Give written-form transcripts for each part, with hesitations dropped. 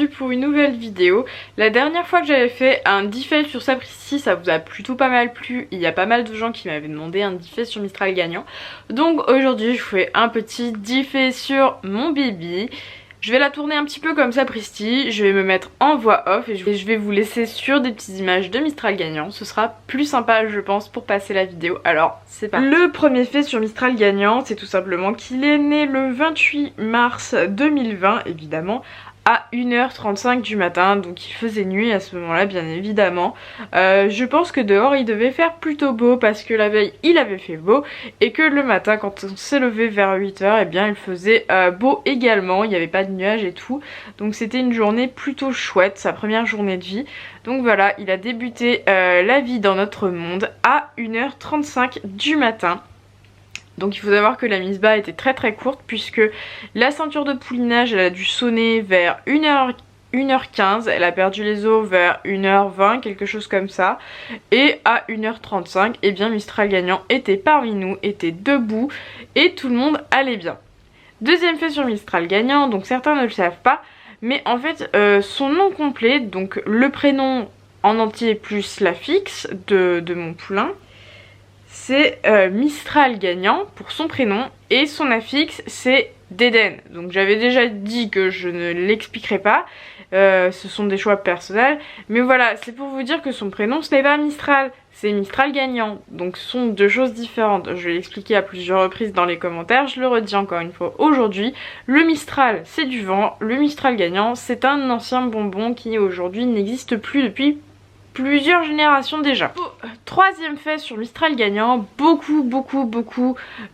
aujourd'hui pour une nouvelle vidéo. La dernière fois que j'avais fait un defait sur Sapristi, ça vous a plutôt pas mal plu. Il y a pas mal de gens qui m'avaient demandé un defait sur Mistral gagnant. Donc aujourd'hui je fais un petit defait sur mon Bibi. Je vais la tourner un petit peu comme Sapristi, je vais me mettre en voix off et je vais vous laisser sur des petites images de Mistral gagnant. Ce sera plus sympa je pense pour passer la vidéo. Alors c'est parti. Le premier fait sur Mistral gagnant, c'est tout simplement qu'il est né le 28 mars 2020 évidemment, à 1h35 du matin, donc il faisait nuit à ce moment là bien évidemment. Je pense que dehors il devait faire plutôt beau parce que la veille il avait fait beau et que le matin quand on s'est levé vers 8h, eh bien il faisait beau également, il n'y avait pas de nuages et tout, donc c'était une journée plutôt chouette, sa première journée de vie. Donc voilà, il a débuté la vie dans notre monde à 1h35 du matin. Donc il faut savoir que la mise bas était très très courte puisque la ceinture de poulinage elle a dû sonner vers 1h15, elle a perdu les os vers 1h20, quelque chose comme ça. Et à 1h35, eh bien Mistral gagnant était parmi nous, était debout et tout le monde allait bien. Deuxième fait sur Mistral gagnant, donc certains ne le savent pas, mais en fait son nom complet, donc le prénom en entier plus l'affixe de mon poulain, c'est Mistral gagnant pour son prénom et son affixe c'est Déden. Donc j'avais déjà dit que je ne l'expliquerai pas, ce sont des choix personnels, mais voilà, c'est pour vous dire que son prénom ce n'est pas Mistral, c'est Mistral gagnant, donc ce sont deux choses différentes. Je vais l'expliquer à plusieurs reprises dans les commentaires, je le redis encore une fois aujourd'hui, le Mistral c'est du vent, le Mistral gagnant c'est un ancien bonbon qui aujourd'hui n'existe plus depuis plusieurs générations déjà. Troisième fait sur Mistral gagnant, beaucoup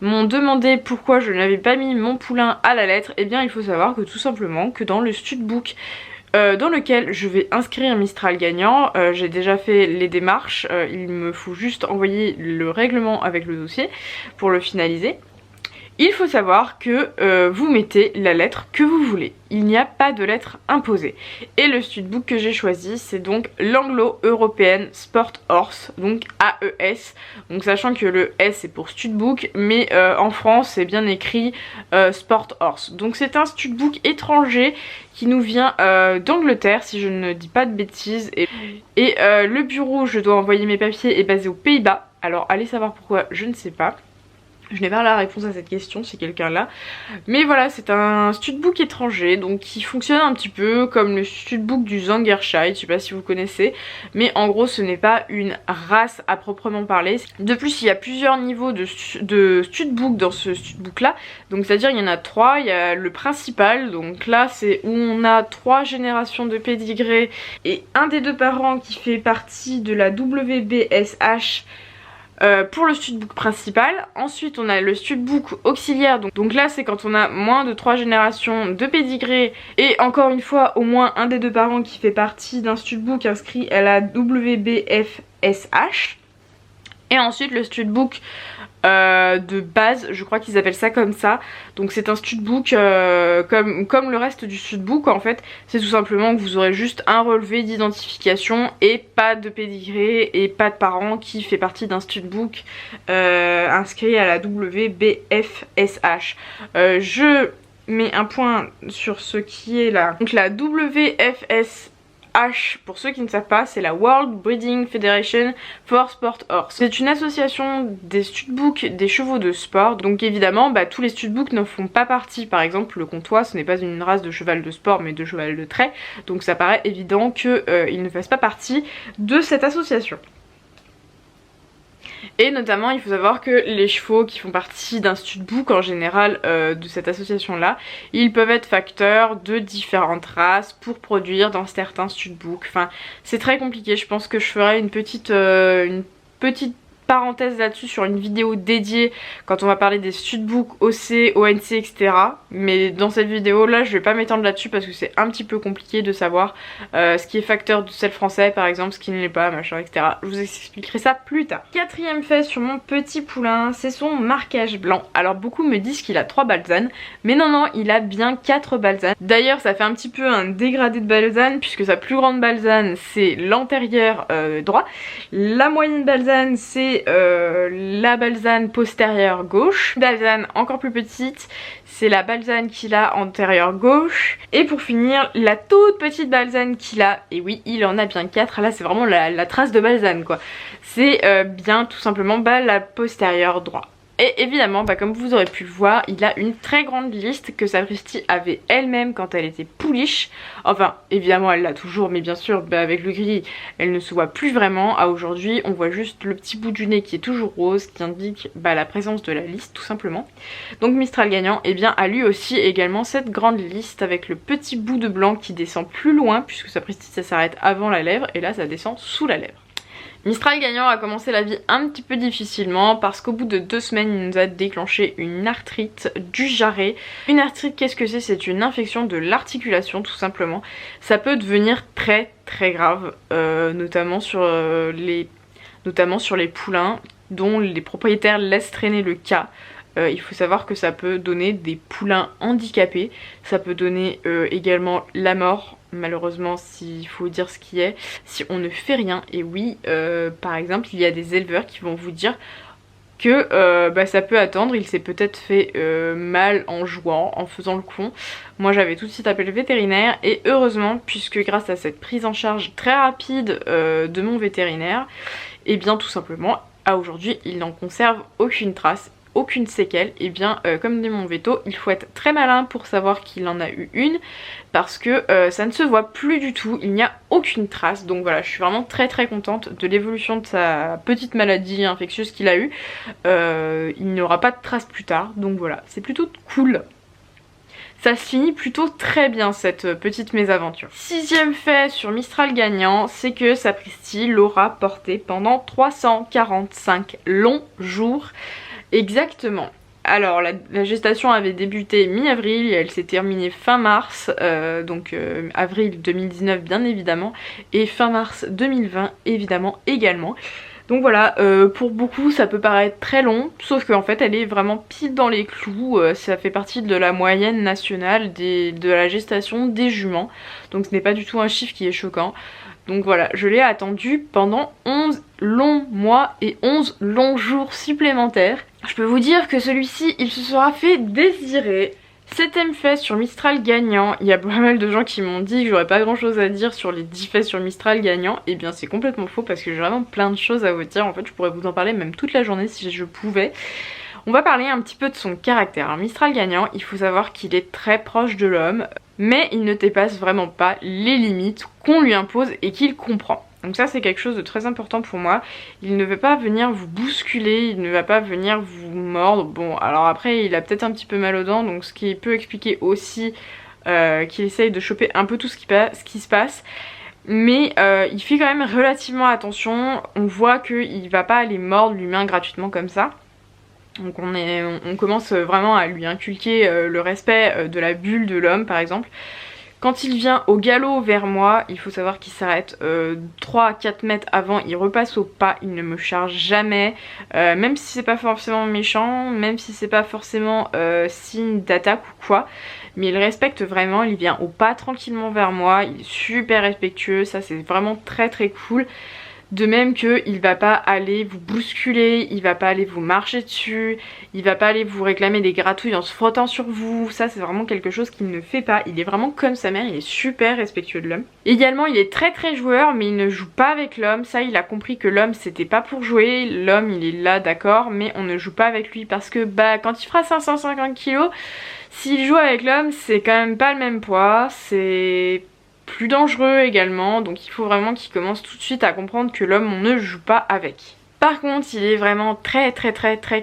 m'ont demandé pourquoi je n'avais pas mis mon poulain à la lettre. Et bien il faut savoir que tout simplement que dans le studbook dans lequel je vais inscrire Mistral gagnant, j'ai déjà fait les démarches, il me faut juste envoyer le règlement avec le dossier pour le finaliser. Il faut savoir que vous mettez la lettre que vous voulez, il n'y a pas de lettre imposée. Et le studbook que j'ai choisi c'est donc l'Anglo-Européenne Sport Horse, donc AES. Donc sachant que le S c'est pour studbook, mais en France c'est bien écrit Sport Horse. Donc c'est un studbook étranger qui nous vient d'Angleterre si je ne dis pas de bêtises. Et le bureau où je dois envoyer mes papiers est basé aux Pays-Bas. Alors allez savoir pourquoi, je ne sais pas. Je n'ai pas la réponse à cette question si quelqu'un l'a. Mais voilà, c'est un studbook étranger, donc qui fonctionne un petit peu comme le studbook du Zangersheid, je sais pas si vous connaissez. Mais en gros, ce n'est pas une race à proprement parler. De plus, il y a plusieurs niveaux de studbook dans ce studbook là. Donc c'est-à-dire il y en a trois, il y a le principal, donc là c'est où on a 3 générations de pédigrés et un des deux parents qui fait partie de la WBSH. Pour le studbook principal. Ensuite on a le studbook auxiliaire, donc là c'est quand on a moins de 3 générations de pédigrés et encore une fois au moins un des deux parents qui fait partie d'un studbook inscrit à la WBFSH. Et ensuite le studbook de base, je crois qu'ils appellent ça comme ça. Donc c'est un studbook comme le reste du studbook en fait. C'est tout simplement que vous aurez juste un relevé d'identification et pas de pédigré et pas de parent qui fait partie d'un studbook inscrit à la WBFSH. Je mets un point sur ce qui est là. Donc la WFSH, pour ceux qui ne savent pas, c'est la World Breeding Federation for Sport Horse. C'est une association des studbooks des chevaux de sport. Donc évidemment, tous les studbooks n'en font pas partie. Par exemple, le comtois, ce n'est pas une race de cheval de sport, mais de cheval de trait. Donc ça paraît évident qu'ils ne fassent pas partie de cette association. Et notamment il faut savoir que les chevaux qui font partie d'un studbook en général de cette association là, ils peuvent être facteurs de différentes races pour produire dans certains studbooks. Enfin c'est très compliqué, je pense que je ferai une petite parenthèse là-dessus sur une vidéo dédiée quand on va parler des studbooks, OC, ONC, etc. Mais dans cette vidéo là je vais pas m'étendre là-dessus parce que c'est un petit peu compliqué de savoir ce qui est facteur du sel français par exemple, ce qui ne l'est pas, machin, etc. Je vous expliquerai ça plus tard. Quatrième fait sur mon petit poulain, c'est son marquage blanc. Alors beaucoup me disent qu'il a 3 balsanes, mais non, il a bien 4 balsanes. D'ailleurs ça fait un petit peu un dégradé de balsane puisque sa plus grande balsane c'est l'antérieur droit, la moyenne balsane c'est c'est la balzane postérieure gauche. Balzane encore plus petite, c'est la balzane qu'il a antérieure gauche. Et pour finir, la toute petite balzane qu'il a, et oui, il en a bien 4, là c'est vraiment la trace de balzane quoi. C'est bien tout simplement la postérieure droite. Et évidemment, comme vous aurez pu le voir, il a une très grande liste que Sapristi avait elle-même quand elle était pouliche. Enfin, évidemment, elle l'a toujours, mais bien sûr, avec le gris, elle ne se voit plus vraiment. À aujourd'hui, on voit juste le petit bout du nez qui est toujours rose, qui indique la présence de la liste, tout simplement. Donc Mistral gagnant, eh bien, a lui aussi également cette grande liste avec le petit bout de blanc qui descend plus loin, puisque Sapristi, ça s'arrête avant la lèvre, et là, ça descend sous la lèvre. Mistral gagnant a commencé la vie un petit peu difficilement parce qu'au bout de 2 semaines il nous a déclenché une arthrite du jarret. Une arthrite, qu'est-ce que c'est? C'est une infection de l'articulation tout simplement. Ça peut devenir très très grave, notamment sur les poulains dont les propriétaires laissent traîner le cas. Il faut savoir que ça peut donner des poulains handicapés, ça peut donner également la mort, malheureusement s'il faut dire ce qui est, si on ne fait rien. Et oui, par exemple, il y a des éleveurs qui vont vous dire que ça peut attendre, il s'est peut-être fait mal en jouant, en faisant le con. Moi j'avais tout de suite appelé le vétérinaire et heureusement, puisque grâce à cette prise en charge très rapide de mon vétérinaire, et bien tout simplement, à aujourd'hui, il n'en conserve aucune trace, aucune séquelle. Et bien comme dit mon veto, il faut être très malin pour savoir qu'il en a eu une, parce que ça ne se voit plus du tout, il n'y a aucune trace. Donc voilà, je suis vraiment très très contente de l'évolution de sa petite maladie infectieuse qu'il a eue. Il n'y aura pas de trace plus tard, donc voilà, c'est plutôt cool. Ça se finit plutôt très bien cette petite mésaventure. 6e fait sur Mistral gagnant, c'est que Sapristi l'aura porté pendant 345 longs jours. Exactement. Alors la gestation avait débuté mi-avril et elle s'est terminée fin mars, avril 2019 bien évidemment, et fin mars 2020 évidemment également. Donc voilà, pour beaucoup ça peut paraître très long, sauf qu'en fait elle est vraiment pile dans les clous, ça fait partie de la moyenne nationale de la gestation des juments, donc ce n'est pas du tout un chiffre qui est choquant. Donc voilà, je l'ai attendu pendant 11 longs mois et 11 longs jours supplémentaires. Je peux vous dire que celui-ci, il se sera fait désirer. 7e fait sur Mistral gagnant, il y a pas mal de gens qui m'ont dit que j'aurais pas grand chose à dire sur les 10 faits sur Mistral gagnant. Et bien c'est complètement faux parce que j'ai vraiment plein de choses à vous dire. En fait je pourrais vous en parler même toute la journée si je pouvais. On va parler un petit peu de son caractère. Alors Mistral gagnant, il faut savoir qu'il est très proche de l'homme, mais il ne dépasse vraiment pas les limites qu'on lui impose et qu'il comprend. Donc ça c'est quelque chose de très important pour moi. Il ne veut pas venir vous bousculer, il ne va pas venir vous mordre. Bon alors après il a peut-être un petit peu mal aux dents, donc ce qui peut expliquer aussi qu'il essaye de choper un peu tout ce qui se passe. Mais il fait quand même relativement attention. On voit qu'il va pas aller mordre l'humain gratuitement comme ça. Donc on commence vraiment à lui inculquer le respect de la bulle de l'homme par exemple. Quand il vient au galop vers moi, il faut savoir qu'il s'arrête 3 à 4 mètres avant, il repasse au pas, il ne me charge jamais, même si c'est pas forcément méchant, même si c'est pas forcément signe d'attaque ou quoi, mais il respecte vraiment, il vient au pas tranquillement vers moi, il est super respectueux, ça c'est vraiment très très cool. De même que il va pas aller vous bousculer, il va pas aller vous marcher dessus, il va pas aller vous réclamer des gratouilles en se frottant sur vous. Ça c'est vraiment quelque chose qu'il ne fait pas. Il est vraiment comme sa mère, il est super respectueux de l'homme. Également il est très très joueur, mais il ne joue pas avec l'homme. Ça il a compris que l'homme c'était pas pour jouer. L'homme il est là d'accord, mais on ne joue pas avec lui parce que quand il fera 550 kg, s'il joue avec l'homme c'est quand même pas le même poids. C'est plus dangereux également, donc il faut vraiment qu'il commence tout de suite à comprendre que l'homme on ne joue pas avec. Par contre il est vraiment très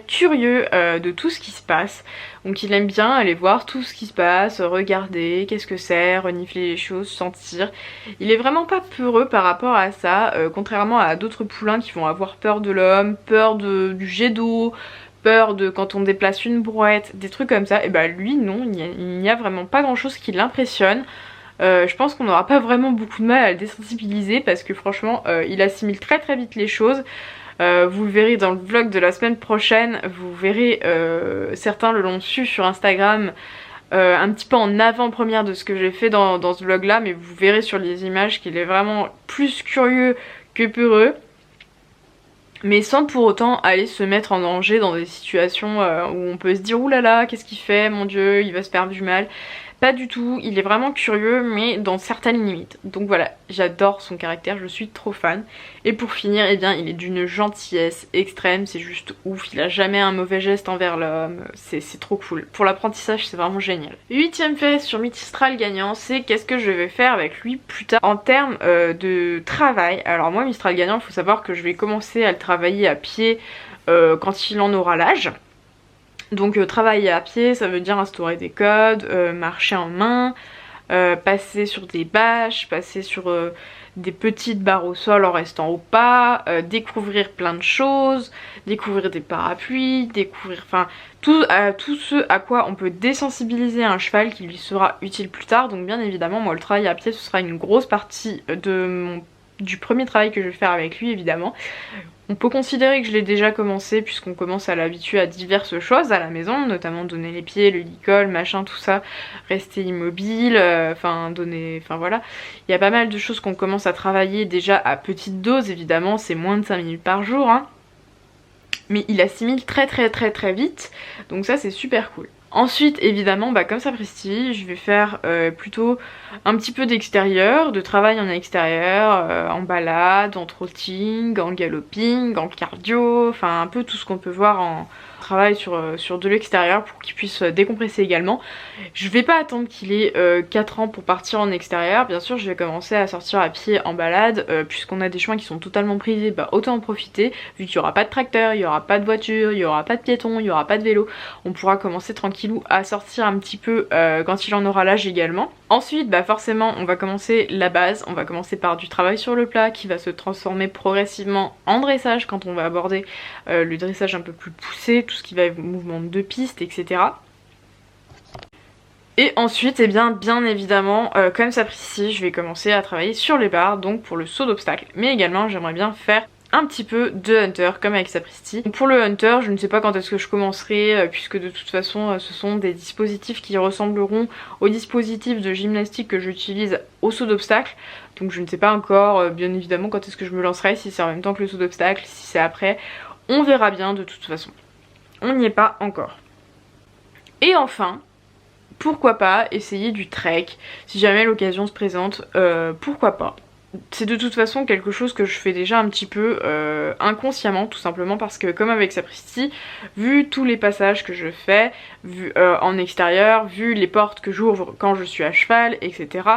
curieux de tout ce qui se passe, donc il aime bien aller voir tout ce qui se passe, regarder qu'est-ce que c'est, renifler les choses, sentir. Il est vraiment pas peureux par rapport à ça, contrairement à d'autres poulains qui vont avoir peur de l'homme, peur du jet d'eau, peur de quand on déplace une brouette, des trucs comme ça. Et bah lui non, il n'y a vraiment pas grand chose qui l'impressionne. Je pense qu'on n'aura pas vraiment beaucoup de mal à le désensibiliser parce que franchement il assimile très vite les choses. Vous le verrez dans le vlog de la semaine prochaine, vous verrez certains le l'ont su sur Instagram un petit peu en avant-première de ce que j'ai fait dans ce vlog là, mais vous verrez sur les images qu'il est vraiment plus curieux que peureux. mais sans pour autant aller se mettre en danger dans des situations où on peut se dire oulala qu'est-ce qu'il fait, mon dieu il va se faire du mal. Pas du tout, il est vraiment curieux mais dans certaines limites. Donc voilà, j'adore son caractère, je suis trop fan. Et pour finir, eh bien il est d'une gentillesse extrême, c'est juste ouf, il a jamais un mauvais geste envers l'homme, c'est trop cool. Pour l'apprentissage c'est vraiment génial. 8ème fait sur Mistral gagnant, c'est qu'est-ce que je vais faire avec lui plus tard en termes de travail. Alors moi Mistral gagnant, il faut savoir que je vais commencer à le travailler à pied quand il en aura l'âge. Donc travailler à pied, ça veut dire instaurer des codes, marcher en main, passer sur des bâches, passer sur des petites barres au sol en restant au pas, découvrir plein de choses, découvrir des parapluies, découvrir enfin tout ce à quoi on peut désensibiliser un cheval qui lui sera utile plus tard. Donc bien évidemment moi le travail à pied ce sera une grosse partie du premier travail que je vais faire avec lui évidemment. On peut considérer que je l'ai déjà commencé puisqu'on commence à l'habituer à diverses choses à la maison, notamment donner les pieds, le licol, machin, tout ça, rester immobile, enfin voilà. Il y a pas mal de choses qu'on commence à travailler déjà à petite dose évidemment, c'est moins de 5 minutes par jour, hein. Mais il assimile très vite, donc ça c'est super cool. Ensuite évidemment comme Sapristi je vais faire plutôt un petit peu d'extérieur, de travail en extérieur, en balade, en trotting, en galloping, en cardio, enfin un peu tout ce qu'on peut voir en travail sur de l'extérieur pour qu'il puisse décompresser également. Je vais pas attendre qu'il ait 4 ans pour partir en extérieur, bien sûr je vais commencer à sortir à pied en balade puisqu'on a des chemins qui sont totalement prisés, autant en profiter vu qu'il y aura pas de tracteur, il y aura pas de voiture, il y aura pas de piétons, il y aura pas de vélo, on pourra commencer tranquillou à sortir un petit peu quand il en aura l'âge également. Ensuite forcément on va commencer la base, on va commencer par du travail sur le plat qui va se transformer progressivement en dressage quand on va aborder le dressage un peu plus poussé, tout ce qui va être mouvement de piste, etc. Et ensuite, bien évidemment, comme Sapristi, je vais commencer à travailler sur les barres, donc pour le saut d'obstacle. Mais également, j'aimerais bien faire un petit peu de hunter, comme avec Sapristi. Pour le hunter, je ne sais pas quand est-ce que je commencerai, puisque de toute façon, ce sont des dispositifs qui ressembleront aux dispositifs de gymnastique que j'utilise au saut d'obstacle. Donc je ne sais pas encore, bien évidemment, quand est-ce que je me lancerai, si c'est en même temps que le saut d'obstacle, si c'est après. On verra bien de toute façon. On n'y est pas encore. Et enfin, pourquoi pas essayer du trek, si jamais l'occasion se présente, pourquoi pas. C'est de toute façon quelque chose que je fais déjà un petit peu inconsciemment, tout simplement parce que comme avec Sapristi, vu tous les passages que je fais, vu en extérieur, vu les portes que j'ouvre quand je suis à cheval, etc.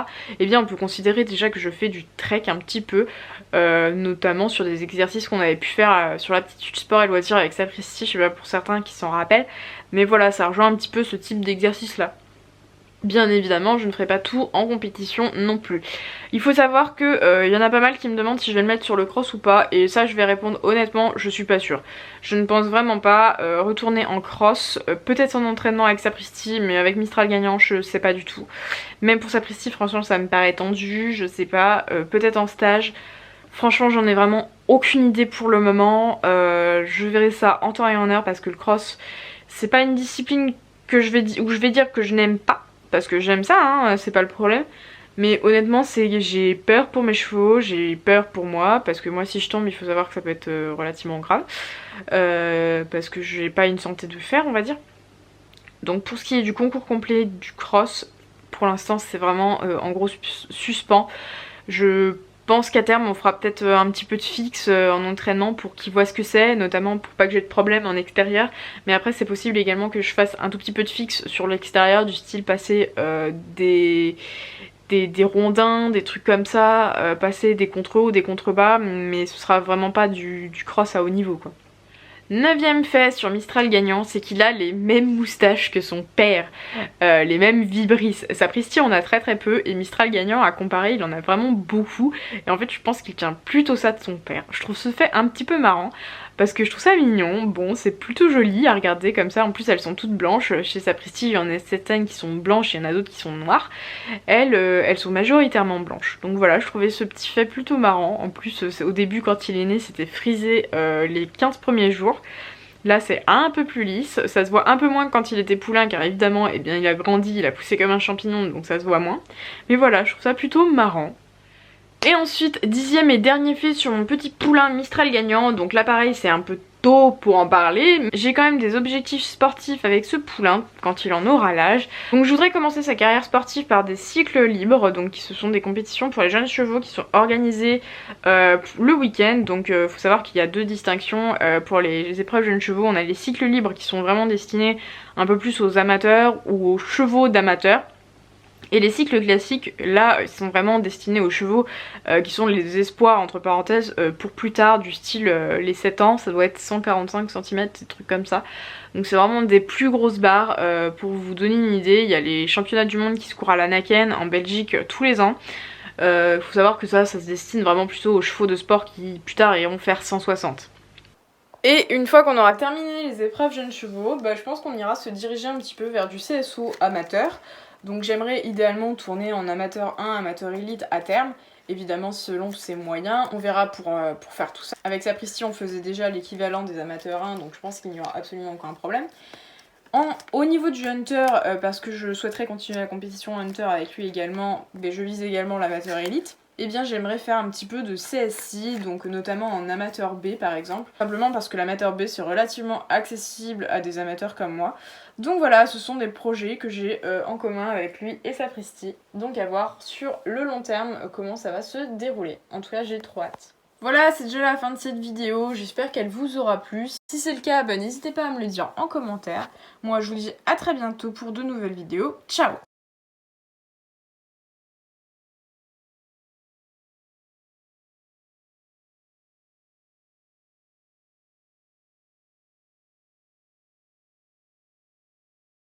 Eh bien on peut considérer déjà que je fais du trek un petit peu, notamment sur des exercices qu'on avait pu faire sur l'aptitude sport et loisirs avec Sapristi, je sais pas pour certains qui s'en rappellent, mais voilà ça rejoint un petit peu ce type d'exercice là. Bien évidemment, je ne ferai pas tout en compétition non plus. Il faut savoir que y en a pas mal qui me demandent si je vais le mettre sur le cross ou pas, et ça je vais répondre honnêtement, je suis pas sûre. Je ne pense vraiment pas retourner en cross, peut-être en entraînement avec Sapristi, mais avec Mistral gagnant, je sais pas du tout. Même pour Sapristi, franchement ça me paraît tendu, je sais pas, peut-être en stage. Franchement j'en ai vraiment aucune idée pour le moment, je verrai ça en temps et en heure parce que le cross c'est pas une discipline où je vais dire que je n'aime pas. Parce que j'aime ça, hein, c'est pas le problème. Mais honnêtement, j'ai peur pour mes chevaux, j'ai peur pour moi. Parce que moi, si je tombe, il faut savoir que ça peut être relativement grave. Parce que j'ai pas une santé de fer, on va dire. Donc pour ce qui est du concours complet du cross, pour l'instant, c'est vraiment en gros suspens. Je pense qu'à terme on fera peut-être un petit peu de fixe en entraînement pour qu'ils voient ce que c'est, notamment pour pas que j'ai de problème en extérieur, mais après c'est possible également que je fasse un tout petit peu de fixe sur l'extérieur, du style passer des rondins, des trucs comme ça, passer des contre-hauts, des contre-bas, mais ce sera vraiment pas du cross à haut niveau quoi. 9ème fait sur Mistral gagnant, c'est qu'il a les mêmes moustaches que son père, les mêmes vibrisses. Sapristi on a très peu et Mistral gagnant à comparer il en a vraiment beaucoup et en fait je pense qu'il tient plutôt ça de son père. Je trouve ce fait un petit peu marrant parce que je trouve ça mignon, bon c'est plutôt joli à regarder comme ça, en plus elles sont toutes blanches, chez Sapristi il y en a certaines qui sont blanches et il y en a d'autres qui sont noires, elles sont majoritairement blanches, donc voilà je trouvais ce petit fait plutôt marrant, en plus au début quand il est né c'était frisé les 15 premiers jours, là c'est un peu plus lisse, ça se voit un peu moins que quand il était poulain car évidemment eh bien, il a grandi, il a poussé comme un champignon donc ça se voit moins, mais voilà je trouve ça plutôt marrant. Et ensuite, 10e et dernier fait sur mon petit poulain Mistral gagnant. Donc là pareil, c'est un peu tôt pour en parler. J'ai quand même des objectifs sportifs avec ce poulain quand il en aura l'âge. Donc je voudrais commencer sa carrière sportive par des cycles libres. Donc ce sont des compétitions pour les jeunes chevaux qui sont organisées le week-end. Donc faut savoir qu'il y a deux distinctions pour les épreuves jeunes chevaux. On a les cycles libres qui sont vraiment destinés un peu plus aux amateurs ou aux chevaux d'amateurs. Et les cycles classiques, là, ils sont vraiment destinés aux chevaux qui sont les espoirs, entre parenthèses, pour plus tard, du style les 7 ans, ça doit être 145 cm, des trucs comme ça. Donc c'est vraiment des plus grosses barres. Pour vous donner une idée, il y a les championnats du monde qui se courent à Lanaken, en Belgique, tous les ans. Faut savoir que ça se destine vraiment plutôt aux chevaux de sport qui, plus tard, iront faire 160. Et une fois qu'on aura terminé les épreuves jeunes chevaux, bah, je pense qu'on ira se diriger un petit peu vers du CSO amateur. Donc j'aimerais idéalement tourner en amateur 1, amateur élite à terme, évidemment selon ses moyens, on verra pour faire tout ça. Avec Sapristi on faisait déjà l'équivalent des amateurs 1, donc je pense qu'il n'y aura absolument aucun problème. Au niveau du Hunter, parce que je souhaiterais continuer la compétition Hunter avec lui également, mais je vise également l'amateur élite. Eh bien j'aimerais faire un petit peu de CSI, donc notamment en amateur B par exemple. Simplement parce que l'amateur B c'est relativement accessible à des amateurs comme moi. Donc voilà, ce sont des projets que j'ai en commun avec lui et Sapristi. Donc à voir sur le long terme comment ça va se dérouler. En tout cas j'ai trop hâte. Voilà, c'est déjà la fin de cette vidéo, j'espère qu'elle vous aura plu. Si c'est le cas, bah, n'hésitez pas à me le dire en commentaire. Moi je vous dis à très bientôt pour de nouvelles vidéos. Ciao!